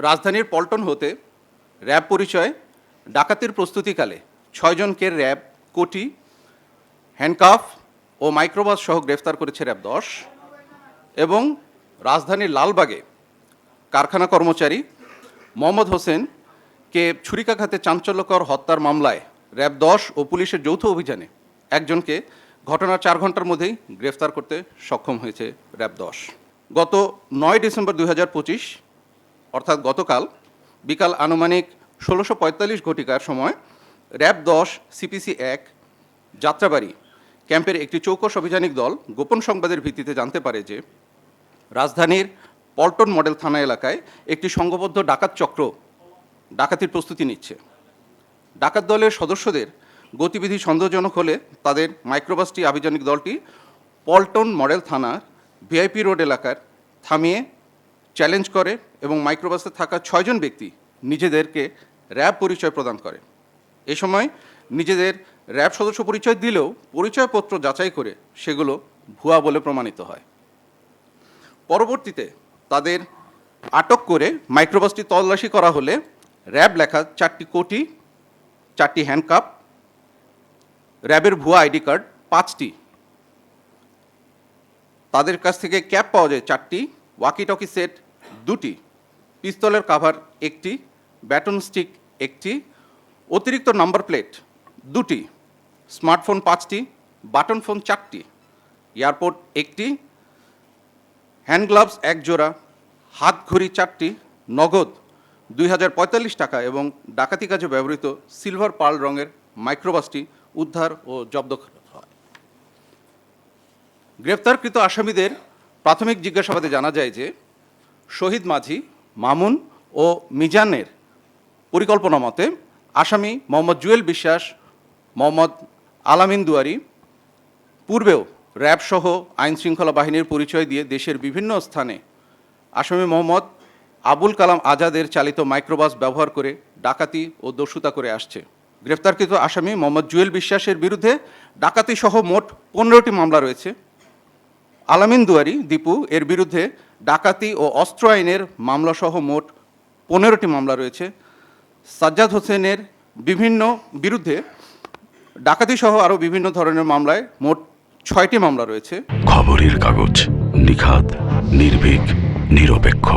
রাজধানীর পল্টন হতে র্যাব পরিচয় ডাকাতির প্রস্তুতিকালে 6 জনকে র্যাব কোটি, হ্যান্ডকাফ ও মাইক্রোবাস সহ গ্রেফতার করেছে র্যাব 10। এবং রাজধানীর লালবাগে কারখানা কর্মচারী মোহাম্মদ হোসেনকে ছুরিকাঘাতে চাঞ্চল্যকর হত্যার মামলায় র্যাব 10 ও পুলিশের যৌথ অভিযানে একজনকে ঘটনার 4 ঘন্টার মধ্যেই গ্রেফতার করতে সক্ষম হয়েছে র্যাব 10। গত 9 ডিসেম্বর 2025 অর্থাৎ গতকাল বিকাল আনুমানিক 16:45 ঘটিকার সময় র্যাব 10 সিপিসি 1 যাত্রাবাড়ি ক্যাম্পের একটি চৌকস অভিযানিক দল গোপন সংবাদের ভিত্তিতে জানতে পারে যে রাজধানীর পল্টন মডেল থানা এলাকায় একটি সংঘবদ্ধ ডাকাত চক্র ডাকাতির প্রস্তুতি নিচ্ছে। ডাকাত দলের সদস্যদের গতিবিধি সন্দেহজনক হলে তাদের মাইক্রোবাসটি আভিযানিক দলটি পল্টন মডেল থানার ভিআইপি রোড এলাকার থামিয়ে চ্যালেঞ্জ করে এবং মাইক্রোবাসে থাকা 6 জন ব্যক্তি নিজেদেরকে র্যাব পরিচয় প্রদান করে। এ সময় নিজেদের র্যাব সদস্য পরিচয় দিলেও পরিচয়পত্র যাচাই করে সেগুলো ভুয়া বলে প্রমাণিত হয়। পরবর্তীতে তাদের আটক করে মাইক্রোবাসটি তল্লাশি করা হলে র্যাব লেখা 4টি কোটি, 4টি হ্যান্ডকাপ, র্যাবের ভুয়া আইডি কার্ড 5টি, তাদের কাছ থেকে ক্যাপ পাওয়া যায় 4টি, ওয়াকি টকি সেট 2টি, পিস্তলের কাভার 1টি, ব্যাটন স্টিক 1টি, অতিরিক্ত নাম্বার প্লেট 2টি, স্মার্টফোন 5টি, বাটন ফোন 4টি, এয়ারপোর্ট 1টি, হ্যান্ড গ্লাভস 1 জোড়া, হাত ঘড়ি 4টি, নগদ 2045 টাকা এবং ডাকাতি কাজে ব্যবহৃত সিলভার পার্ল রঙের মাইক্রোবাসটি উদ্ধার ও জব্দ করা হয়। গ্রেফতারকৃত আসামিদের প্রাথমিক জিজ্ঞাসাবাদে জানা যায় যে শহীদ মাঝি, মামুন ও মিজানের পরিকল্পনা মতে আসামি মোহাম্মদ জুয়েল বিশ্বাস, মোহাম্মদ আলামিন দুয়ারি পূর্বেও র্যাব সহ আইন শৃঙ্খলা বাহিনীর পরিচয় দিয়ে দেশের বিভিন্ন স্থানে আসামি মোহাম্মদ আবুল কালাম আজাদের চালিত মাইক্রোবাস ব্যবহার করে ডাকাতি ও দস্যুতা করে আসছে। গ্রেফতারকৃত আসামি মোহাম্মদ জুয়েল বিশ্বাসের বিরুদ্ধে ডাকাতি সহ মোট 15টি মামলা রয়েছে। আলামিন দুয়ারি দীপু এর বিরুদ্ধে ডাকাতি ও অস্ত্র আইনের মামলাসহ মোট 15টি মামলা রয়েছে। সাজ্জাদ হোসেনের বিরুদ্ধে ডাকাতি সহ আরও বিভিন্ন ধরনের মামলায় মোট 6টি মামলা রয়েছে। খবরের কাগজ, নিখাত, নির্ভীক, নিরপেক্ষ।